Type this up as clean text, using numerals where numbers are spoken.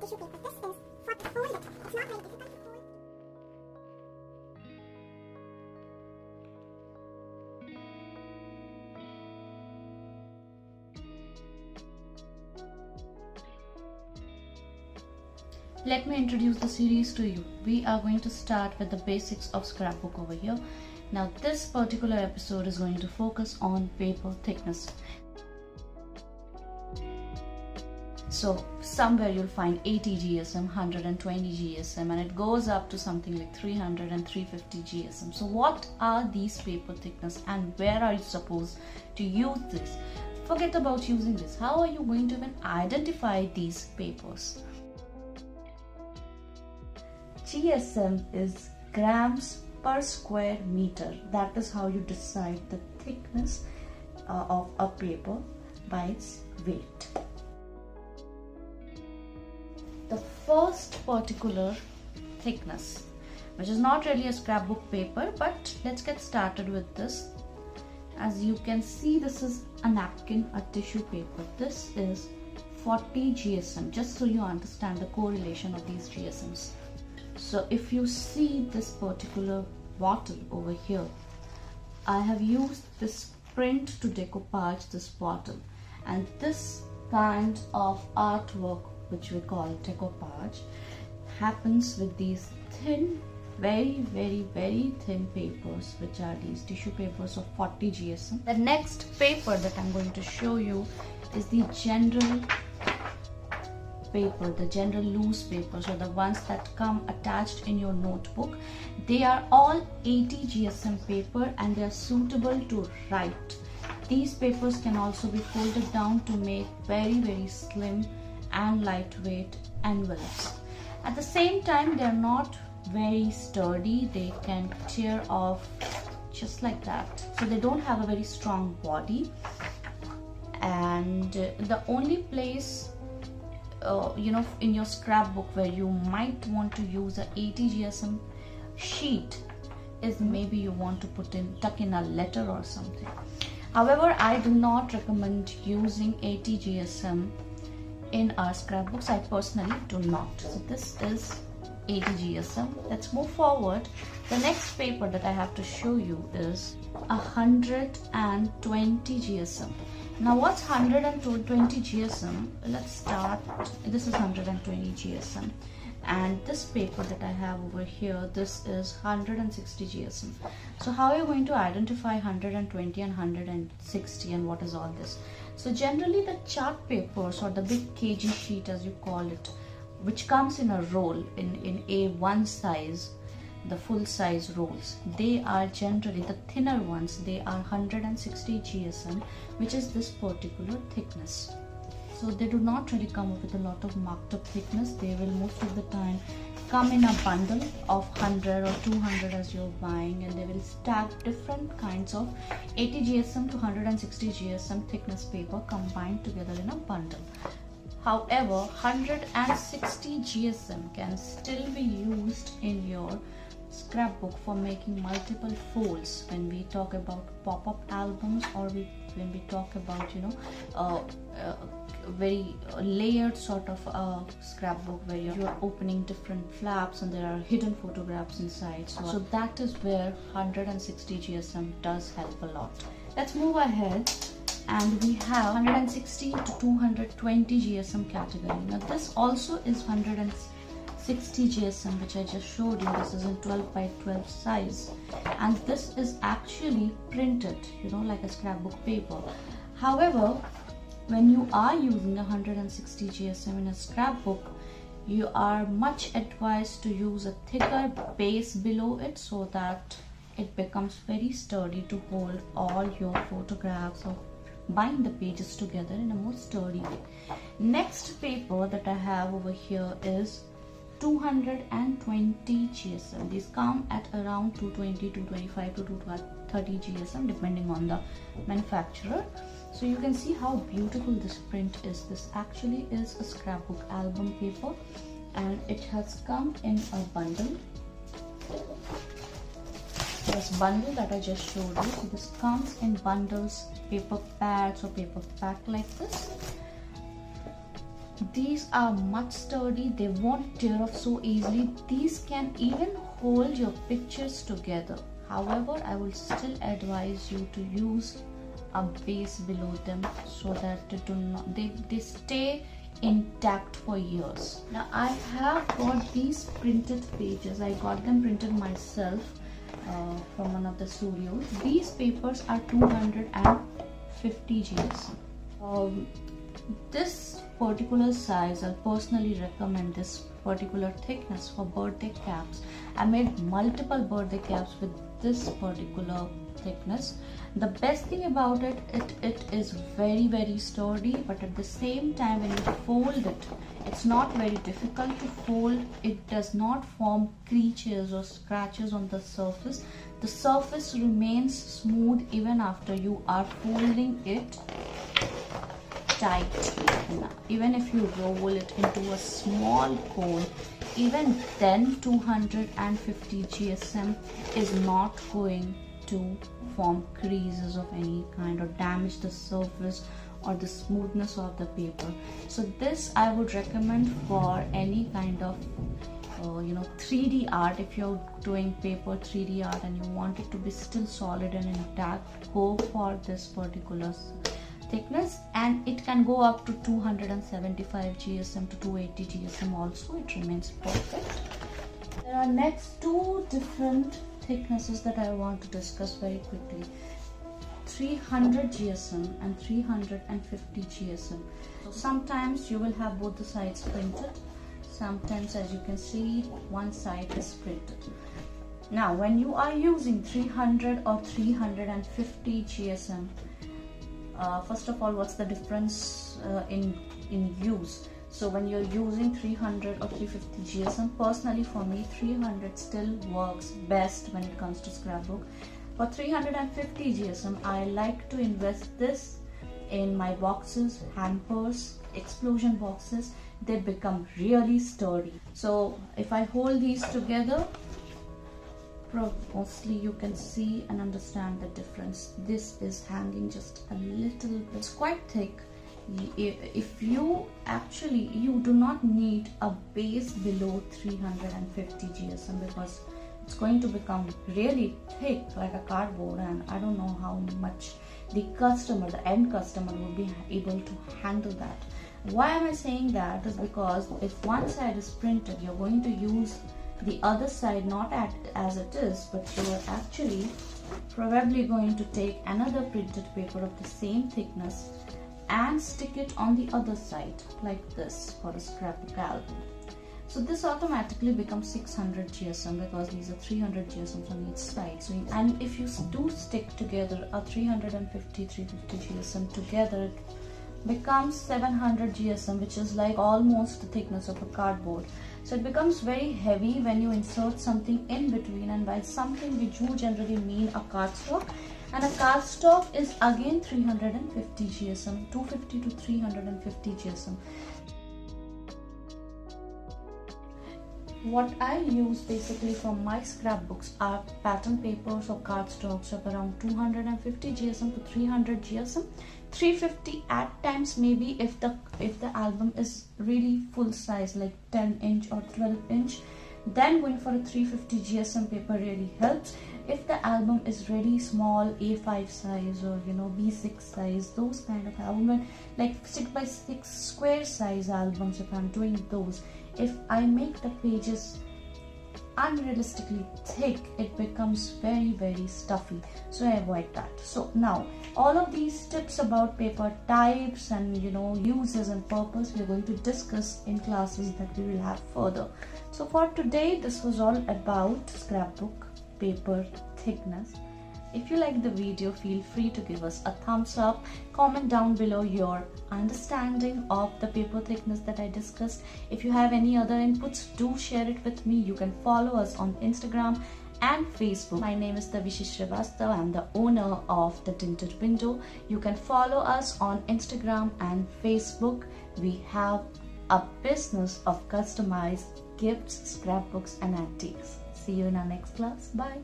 tissue paper. This is for the fold it. It's not very difficult to fold. Let me introduce the series to you. We are going to start with the basics of scrapbook over here. Now this particular episode is going to focus on paper thickness. So somewhere you'll find 80 GSM, 120 GSM, and it goes up to something like 300 and 350 GSM. So what are these paper thickness and where are you supposed to use this? Forget about using this. How are you going to even identify these papers? GSM is grams per square meter. That is how you decide the thickness of a paper by its weight. The first particular thickness, which is not really a scrapbook paper, but let's get started with this. As you can see, this is a napkin, a tissue paper. This is 40 GSM, just so you understand the correlation of these GSMs. So if you see this particular bottle over here, I have used this print to decoupage this bottle, and this kind of artwork, which we call decoupage, happens with these thin, very thin papers, which are these tissue papers of 40 GSM. The next paper that I'm going to show you is the general paper, the general loose papers, or the ones that come attached in your notebook. They are all 80 GSM paper and they are suitable to write. These papers can also be folded down to make very slim and lightweight envelopes. At the same time, they are not very sturdy. They can tear off just like that. So they don't have a very strong body, and the only place in your scrapbook where you might want to use a 80 GSM sheet is maybe you want to tuck in a letter or something. However, I do not recommend using 80 GSM in our scrapbooks. I personally do not. So this is 80 GSM. Let's move forward. The next paper that I have to show you is 120 GSM. Now what's 120 GSM? Let's start. This is 120 GSM, and this paper that I have over here, this is 160 GSM. So how are you going to identify 120 and 160 and what is all this? So generally the chart papers, or the big kg sheet as you call it, which comes in a roll in A1 size, the full size rolls, they are generally the thinner ones. They are 160 GSM, which is this particular thickness. So they do not really come up with a lot of marked up thickness. They will most of the time come in a bundle of 100 or 200 as you're buying, and they will stack different kinds of 80 GSM to 160 GSM thickness paper combined together in a bundle. However, 160 GSM can still be used in your scrapbook for making multiple folds when we talk about pop-up albums, or when we talk about very layered sort of scrapbook where you're opening different flaps and there are hidden photographs inside. So that is where 160 GSM does help a lot. Let's move ahead, and we have 160 to 220 GSM category. Now this also is 160 GSM, which I just showed you. This is in 12 by 12 size, and this is actually printed, like a scrapbook paper. However, when you are using 160 GSM in a scrapbook, you are much advised to use a thicker base below it so that it becomes very sturdy to hold all your photographs or bind the pages together in a more sturdy way. Next paper that I have over here is 220 GSM. These come at around 220, 225 to 230 GSM depending on the manufacturer. So you can see how beautiful this print is. This actually is a scrapbook album paper, and it has come in a bundle. This bundle that I just showed you, so this comes in bundles, paper pads or paper pack like this. These are much sturdy, they won't tear off so easily. These can even hold your pictures together. However, I will still advise you to use a base below them so that they stay intact for years. Now I have got these printed pages. I got them printed myself from one of the studios. These papers are 250 GSM. This particular size, I personally recommend this particular thickness for birthday caps. I made multiple birthday caps with this particular thickness. The best thing about it is very sturdy, but at the same time when you fold it, it's not very difficult to fold. It does not form creases or scratches on the surface. The surface remains smooth even after you are folding it tightly. Even if you roll it into a small cone, even then 250 GSM is not going to form creases of any kind or damage the surface or the smoothness of the paper. So this I would recommend for any kind of 3D art. If you're doing paper 3D art and you want it to be still solid and intact, go for this particular thickness, and it can go up to 275 GSM to 280 GSM also. It remains perfect. There are next two different thicknesses that I want to discuss very quickly. 300 GSM and 350 GSM. So sometimes you will have both the sides printed. Sometimes, as you can see, one side is printed. Now when you are using 300 or 350 GSM, first of all, what's the difference in use? So when you're using 300 or 350 GSM, personally for me 300 still works best when it comes to scrapbook. For 350 GSM, I like to invest this in my boxes, hampers, explosion boxes. They become really sturdy. So if I hold these together, mostly you can see and understand the difference. This is hanging just a little bit. It's quite thick. If you do not need a base below 350 GSM because it's going to become really thick like a cardboard, and I don't know how much the end customer will be able to handle that. Why am I saying that? Is because if one side is printed, you're going to use the other side not as it is, but you're actually probably going to take another printed paper of the same thickness and stick it on the other side like this for a scrapbook album. So this automatically becomes 600 GSM because these are 300 GSM on each side. So and if you do stick together a 350 GSM together, it becomes 700 GSM, which is like almost the thickness of a cardboard. So it becomes very heavy when you insert something in between, and by something we do generally mean a cardstock, and a cardstock is again 350 GSM, 250 to 350 GSM. What I use basically from my scrapbooks are pattern papers or cardstocks of around 250 GSM to 300 GSM, 350 at times maybe if the album is really full size like 10-inch or 12-inch, then going for a 350 GSM paper really helps. If the album is really small, A5 size or B6 size, those kind of album, like 6x6 square size albums, if I'm doing those, if I make the pages unrealistically thick, it becomes very stuffy, so I avoid that. So now all of these tips about paper types and uses and purpose we are going to discuss in classes that we will have further. So for today, this was all about scrapbook paper thickness. If you like the video, feel free to give us a thumbs up, comment down below your understanding of the paper thickness that I discussed. If you have any other inputs, do share it with me. You can follow us on Instagram and Facebook. My name is Shrivastava. I'm the owner of The Tinted Window. You can follow us on Instagram and Facebook. We have a business of customized gifts, scrapbooks and antiques. See you in our next class. Bye.